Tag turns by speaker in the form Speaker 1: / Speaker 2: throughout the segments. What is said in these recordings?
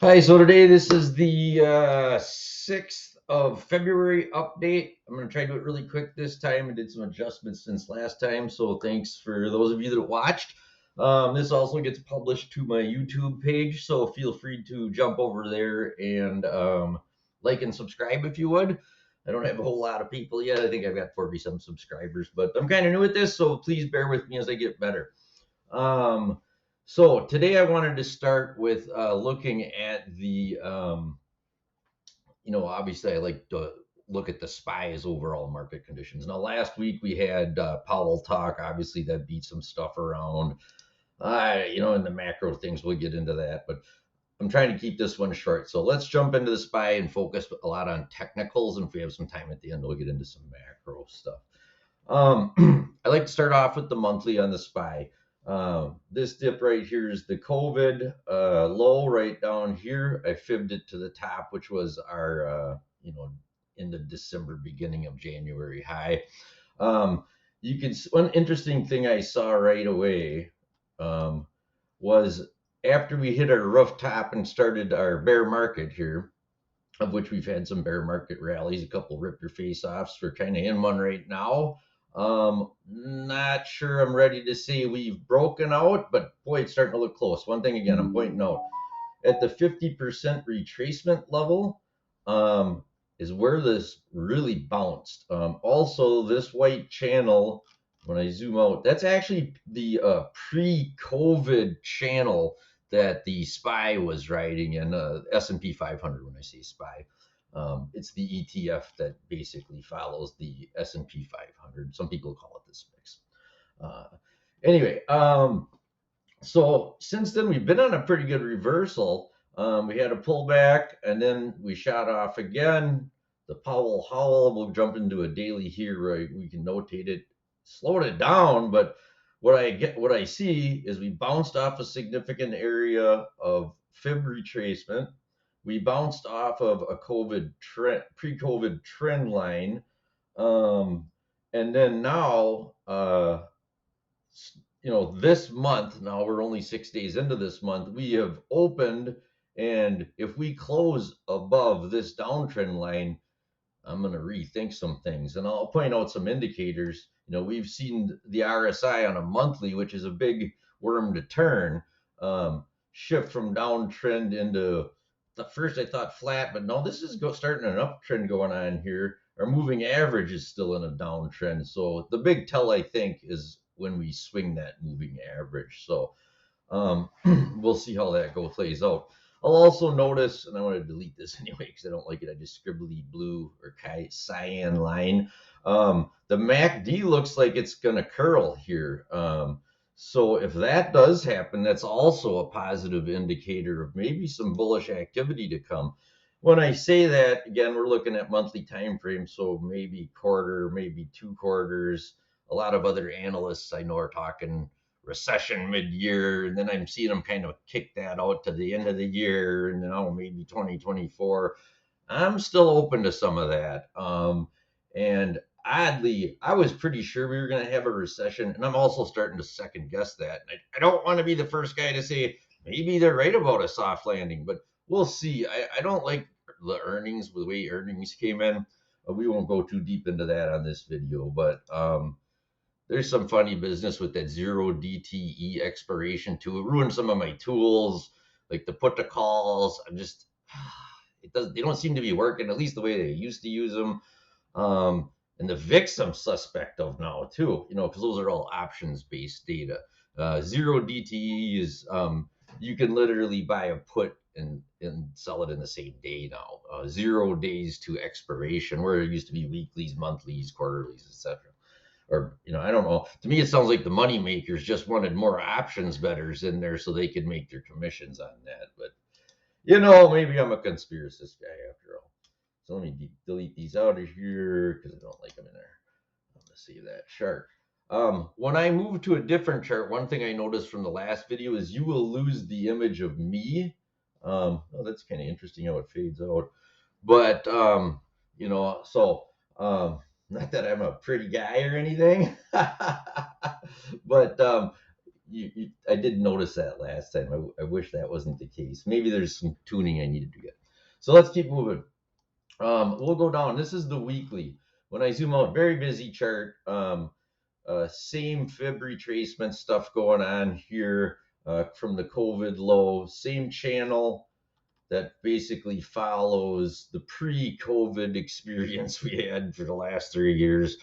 Speaker 1: Hi, so today this is the 6th of February update. I'm going to try to do it really quick this time. I did some adjustments since last time, so thanks for those of you that watched. This also gets published to my YouTube page, so feel free to jump over there and like and subscribe if you would. I don't have a whole lot of people yet. I think I've got 40 some subscribers, but I'm kind of new at this, so please bear with me as I get better. Um, so today I wanted to start with looking at obviously I like to look at the SPY's overall market conditions. Now, last week we had Powell talk. Obviously, that beat some stuff around. In the macro things, we'll get into that. But I'm trying to keep this one short. So let's jump into the SPY and focus a lot on technicals. And if we have some time at the end, we'll get into some macro stuff. I like to start off with the monthly on the SPY. This dip right here is the COVID low right down here. I fibbed it to the top, which was our, in the December, beginning of January high. Um, one interesting thing I saw right away um, was after we hit our rough top and started our bear market here, of which we've had some bear market rallies, a couple rip your face offs. We're kind of in one right now. Not sure I'm ready to say we've broken out, but boy, it's starting to look close. One thing again, I'm pointing out at the 50% retracement level is where this really bounced. Also, this white channel, when I zoom out, that's actually the pre-COVID channel that the SPY was riding in, S&P 500. When I say SPY, it's the ETF that basically follows the S&P 500. Some people call it the SPIX. Uh, anyway, so since then we've been on a pretty good reversal. We had a pullback and then we shot off again. The Powell Howl, we'll jump into a daily here, right? We can notate it, slowed it down, but what I see is we bounced off a significant area of fib retracement. We bounced off of a COVID trend, pre-COVID trend line, and then now this month, now we're only 6 days into this month, we have opened. And if we close above this downtrend line, I'm going to rethink some things. And I'll point out some indicators. We've seen the RSI on a monthly, which is a big worm to turn, shift from downtrend into the first I thought flat, but no, this is starting an uptrend going on here. Our moving average is still in a downtrend. So the big tell, I think, is when we swing that moving average. So we'll see how that plays out. I'll also notice, and I want to delete this anyway because I don't like it. I just scribbly blue or cyan line. The MACD looks like it's going to curl here. So if that does happen, that's also a positive indicator of maybe some bullish activity to come. When I say that, again, we're looking at monthly time frames, so maybe quarter, maybe 2 quarters. A lot of other analysts I know are talking recession mid-year, and then I'm seeing them kind of kick that out to the end of the year, and then maybe 2024. I'm still open to some of that. And oddly, I was pretty sure we were going to have a recession, and I'm also starting to second guess that. I don't want to be the first guy to say maybe they're right about a soft landing, but we'll see. I don't like the earnings, the way earnings came in. We won't go too deep into that on this video, but there's some funny business with that zero DTE expiration too. It ruined some of my tools, like the put to calls. They don't seem to be working, at least the way they used to use them. And the VIX I'm suspect of now too, because those are all options based data. Zero DTE is you can literally buy a put and sell it in the same day now. 0 days to expiration, where it used to be weeklies, monthlies, quarterlies, etc. Or I don't know. To me, it sounds like the money makers just wanted more options bettors in there so they could make their commissions on that. But maybe I'm a conspiracist guy after all. So let me delete these out of here because I don't like them in there. I'm gonna save that chart. When I move to a different chart, one thing I noticed from the last video is you will lose the image of me. That's kind of interesting how it fades out. But so not that I'm a pretty guy or anything, but I did notice that last time. I wish that wasn't the case. Maybe there's some tuning I needed to get. So let's keep moving. We'll go down. This is the weekly. When I zoom out, very busy chart. Same fib retracement stuff going on here from the COVID low. Same channel that basically follows the pre-COVID experience we had for the last 3 years.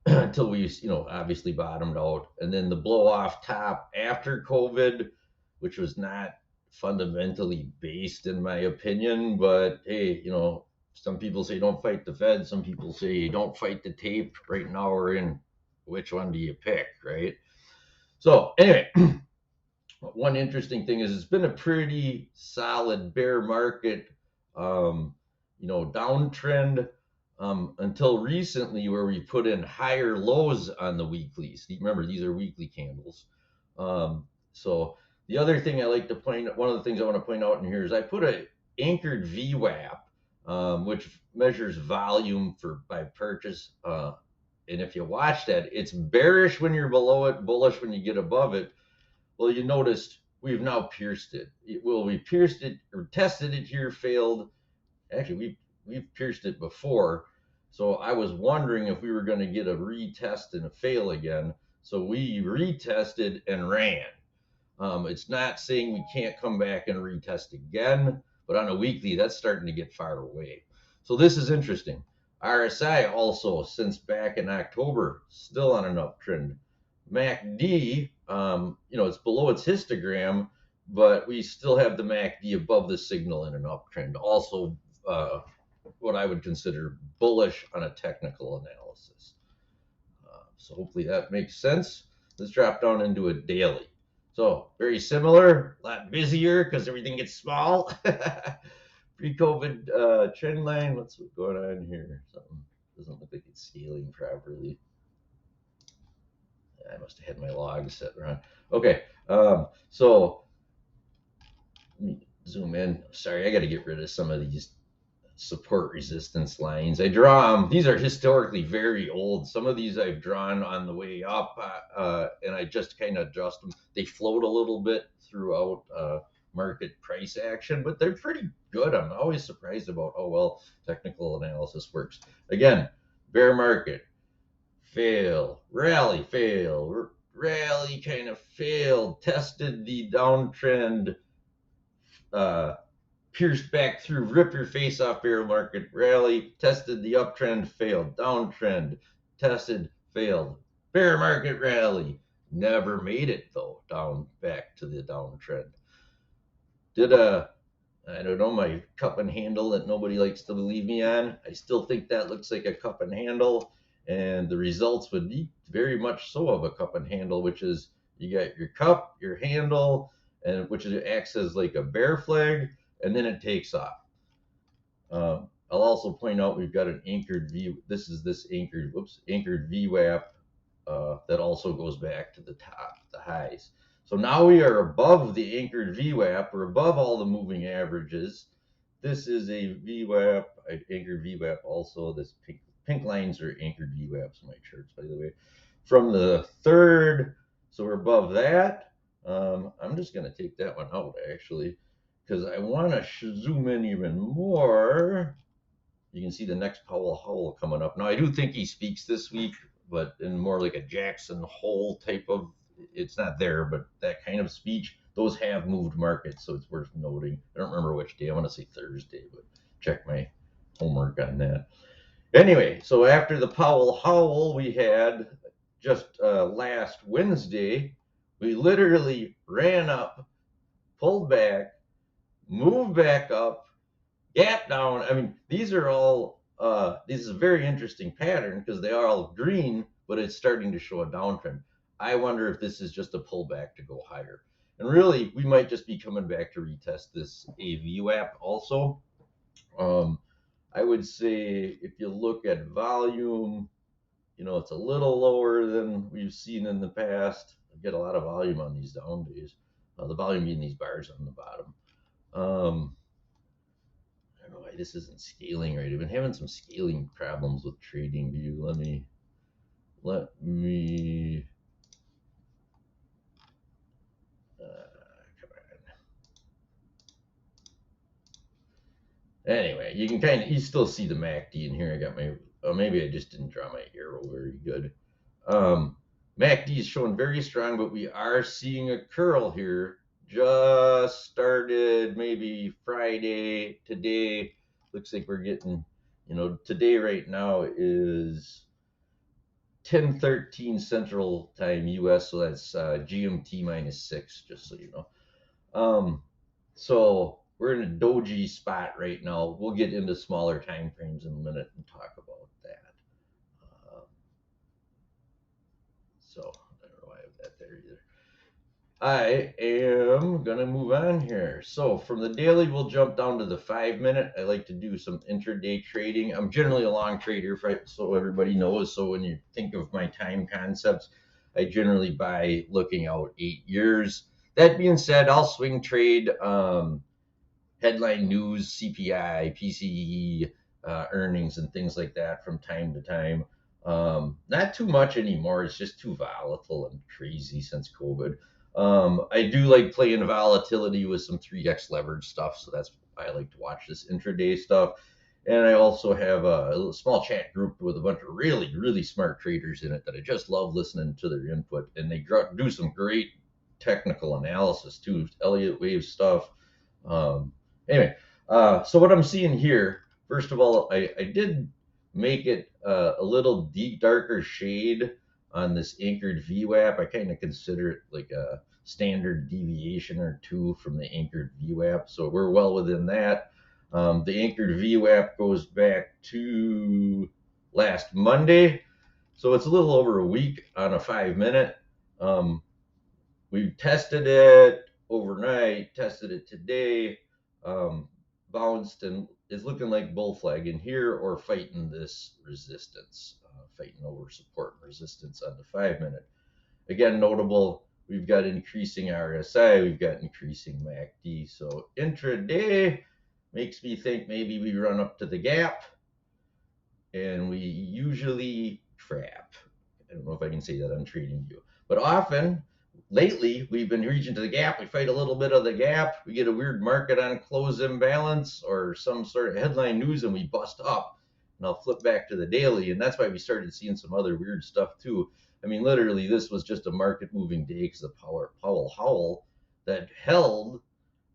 Speaker 1: Until we, obviously bottomed out. And then the blow off top after COVID, which was not fundamentally based, in my opinion. But hey, some people say don't fight the Fed. Some people say don't fight the tape. Right now we're in which one do you pick, right? So anyway, one interesting thing is it's been a pretty solid bear market, downtrend until recently, where we put in higher lows on the weeklies. Remember, these are weekly candles. So the other thing I like to one of the things I want to point out in here is I put a anchored VWAP, which measures volume by purchase. And if you watch that, it's bearish when you're below it, bullish when you get above it. Well, you noticed we've now pierced it. We pierced it or tested it here, failed. Actually, we've pierced it before. So I was wondering if we were going to get a retest and a fail again. So we retested and ran. It's not saying we can't come back and retest again, but on a weekly, that's starting to get far away. So this is interesting. RSI also, since back in October, still on an uptrend. MACD, it's below its histogram, but we still have the MACD above the signal in an uptrend. Also, what I would consider bullish on a technical analysis. So hopefully that makes sense. Let's drop down into a daily. So very similar, a lot busier because everything gets small. Pre-COVID trend line. What's going on here? Something doesn't look like it's scaling properly. I must have had my log set wrong. Okay, so let me zoom in. Sorry, I got to get rid of some of these support resistance lines. I draw them. These are historically very old. Some of these I've drawn on the way up, and I just kind of adjust them. They float a little bit throughout market price action, but they're pretty good. I'm always surprised about how well technical analysis works. Again, bear market, fail, rally, fail, rally, kind of failed, tested the downtrend, pierced back through, rip your face off, bear market, rally, tested the uptrend, failed, downtrend, tested, failed, bear market rally, never made it though, down back to the downtrend. Did I don't know, my cup and handle that nobody likes to believe me on. I still think that looks like a cup and handle, and the results would be very much so of a cup and handle, which is you got your cup, your handle, and which acts as like a bear flag, and then it takes off. I'll also point out we've got an anchored V. This is this anchored VWAP that also goes back to the top, the highs. So now we are above the anchored VWAP. We're above all the moving averages. This is a VWAP, anchored VWAP also. This pink lines are anchored VWAPs in my charts, by the way. From the third, so we're above that. I'm just going to take that one out, actually, because I want to zoom in even more. You can see the next Powell Howell coming up. Now, I do think he speaks this week, but in more like a Jackson Hole type of, it's not there, but that kind of speech. Those have moved markets, so it's worth noting. I don't remember which day. I want to say Thursday, but check my homework on that. Anyway, so after the Powell Howell we had just last Wednesday, we literally ran up, pulled back, moved back up, gap down. I mean, these are all, this is a very interesting pattern because they are all green, but it's starting to show a downtrend. I wonder if this is just a pullback to go higher. And really, we might just be coming back to retest this AVWAP also. I would say if you look at volume, it's a little lower than we've seen in the past. I get a lot of volume on these down days. The volume being these bars on the bottom. I don't know why this isn't scaling right. I've been having some scaling problems with TradingView. Let me Anyway, you can kind of, you still see the MACD in here. I got my, maybe I just didn't draw my arrow very good. MACD is showing very strong, but we are seeing a curl here. Just started maybe Friday. Today looks like we're getting, today right now is 10:13 Central Time US, so that's GMT -6, just so you know. So we're in a doji spot right now. We'll get into smaller time frames in a minute and talk about that. So I don't know why I have that there either. I am gonna move on here. So from the daily, we'll jump down to the 5 minute. I like to do some intraday trading. I'm generally a long trader, so everybody knows. So when you think of my time concepts, I generally buy looking out 8 years. That being said, I'll swing trade headline news, CPI, PCE, earnings, and things like that from time to time. Not too much anymore. It's just too volatile and crazy since COVID. I do like playing volatility with some 3x leverage stuff, so that's why I like to watch this intraday stuff. And I also have a small chat group with a bunch of really, really smart traders in it that I just love listening to their input. And they do some great technical analysis too, Elliott wave stuff. Um, anyway, so what I'm seeing here, first of all, I did make it a little darker shade on this anchored VWAP. I kind of consider it like a standard deviation or two from the anchored VWAP. So we're well within that. The anchored VWAP goes back to last Monday. So it's a little over a week on a 5 minute. We tested it overnight, tested it today, bounced, and is looking like bull flag in here or fighting this resistance, fighting over support and resistance on the 5 minute. Again, notable, we've got increasing RSI, we've got increasing MACD. So intraday makes me think maybe we run up to the gap and we usually trap. I don't know if I can say that on TradingView, but often lately we've been reaching to the gap. We fight a little bit of the gap. We get a weird market on close imbalance or some sort of headline news and we bust up. And I'll flip back to the daily. And that's why we started seeing some other weird stuff too. I mean, literally, this was just a market moving day because of Powell Howl that held.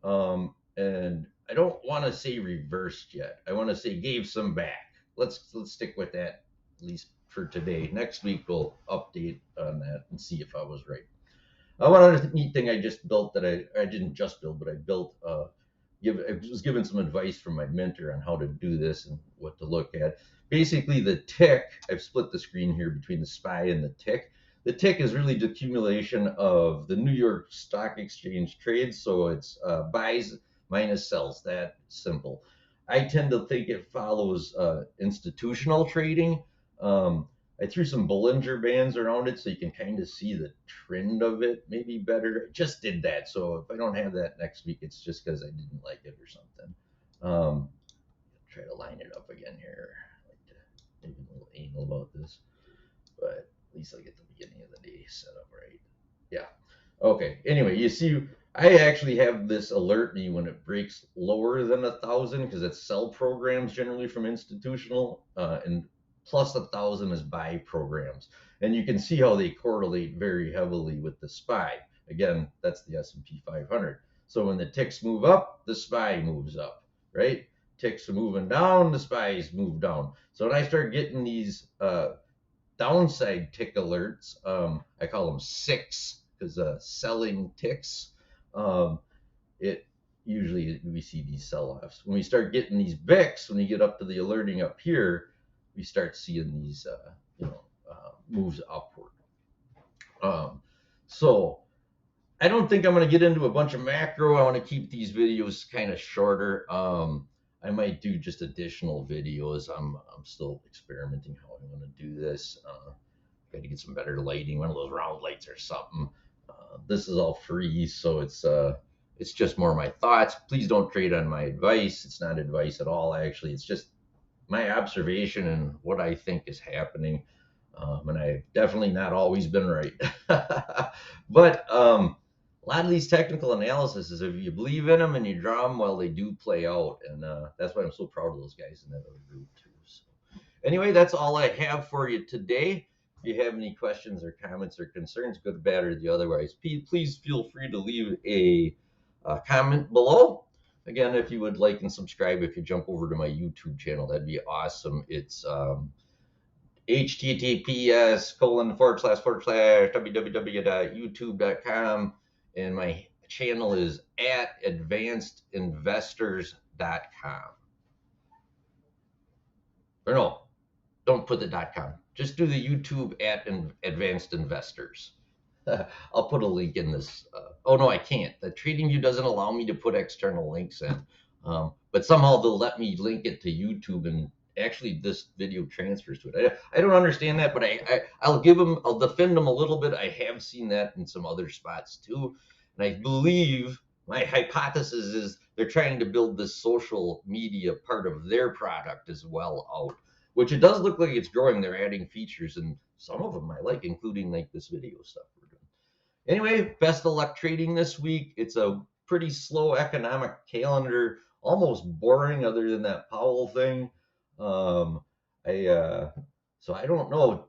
Speaker 1: And I don't want to say reversed yet. I want to say gave some back. Let's stick with that at least for today. Next week we'll update on that and see if I was right. One other neat thing I just built that I didn't just build, but I built. I was given some advice from my mentor on how to do this and what to look at. Basically, the tick. I've split the screen here between the SPY and the tick. The tick is really the accumulation of the New York Stock Exchange trades, so it's buys minus sells. That simple. I tend to think it follows institutional trading. I threw some Bollinger Bands around it so you can kind of see the trend of it maybe better. I just did that. So if I don't have that next week, it's just because I didn't like it or something. Try to line it up again here. I like to maybe a little anal about this, but at least I'll get the beginning of the day set up right. Yeah. Okay. Anyway, you see, I actually have this alert me when it breaks lower than 1,000 because it's sell programs generally from institutional, and plus 1,000 is buy programs, and you can see how they correlate very heavily with the SPY. Again, that's the S&P 500. So when the ticks move up, the SPY moves up, right? Ticks are moving down, the SPYs move down. So when I start getting these downside tick alerts, I call them six because selling ticks, it usually we see these sell-offs. When we start getting these VIX, when you get up to the alerting up here, we start seeing these moves upward. So I don't think I'm going to get into a bunch of macro. I want to keep these videos kind of shorter. I might do just additional videos. I'm still experimenting how I want to do this. Got to get some better lighting, one of those round lights or something. This is all free, so it's just more my thoughts. Please don't trade on my advice. It's not advice at all, actually. It's just my observation and what I think is happening. And I've definitely not always been right. But a lot of these technical analysis is if you believe in them and you draw them, well, they do play out. And that's why I'm so proud of those guys in that other group too. So anyway, that's all I have for you today. If you have any questions or comments or concerns, good, bad, or the otherwise, please feel free to leave a comment below. Again, if you would like and subscribe, if you jump over to my YouTube channel, that'd be awesome. It's https://www.youtube.com, and my channel is at advancedinvestors.com. Or no, don't put the .com. Just do the YouTube at Advanced Investors. I'll put a link in this. Oh no, I can't. The TradingView doesn't allow me to put external links in, but somehow they'll let me link it to YouTube, and actually this video transfers to it. I don't understand that, but I'll give them. I'll defend them a little bit. I have seen that in some other spots too, and I believe my hypothesis is they're trying to build this social media part of their product as well out, which it does look like it's growing. They're adding features, and some of them I like, including like this video stuff we're doing. Anyway, best of luck trading this week. It's a pretty slow economic calendar, almost boring other than that Powell thing. So I don't know.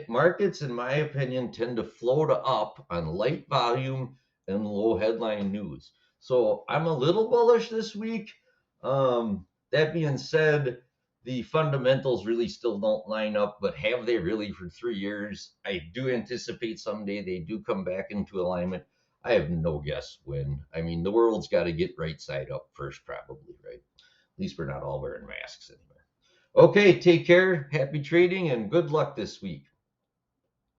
Speaker 1: Markets, in my opinion, tend to float up on light volume and low headline news. So I'm a little bullish this week. That being said, the fundamentals really still don't line up, but have they really for 3 years? I do anticipate someday they do come back into alignment. I have no guess when. I mean, the world's got to get right side up first, probably, right? At least we're not all wearing masks anymore. Okay, take care, happy trading, and good luck this week.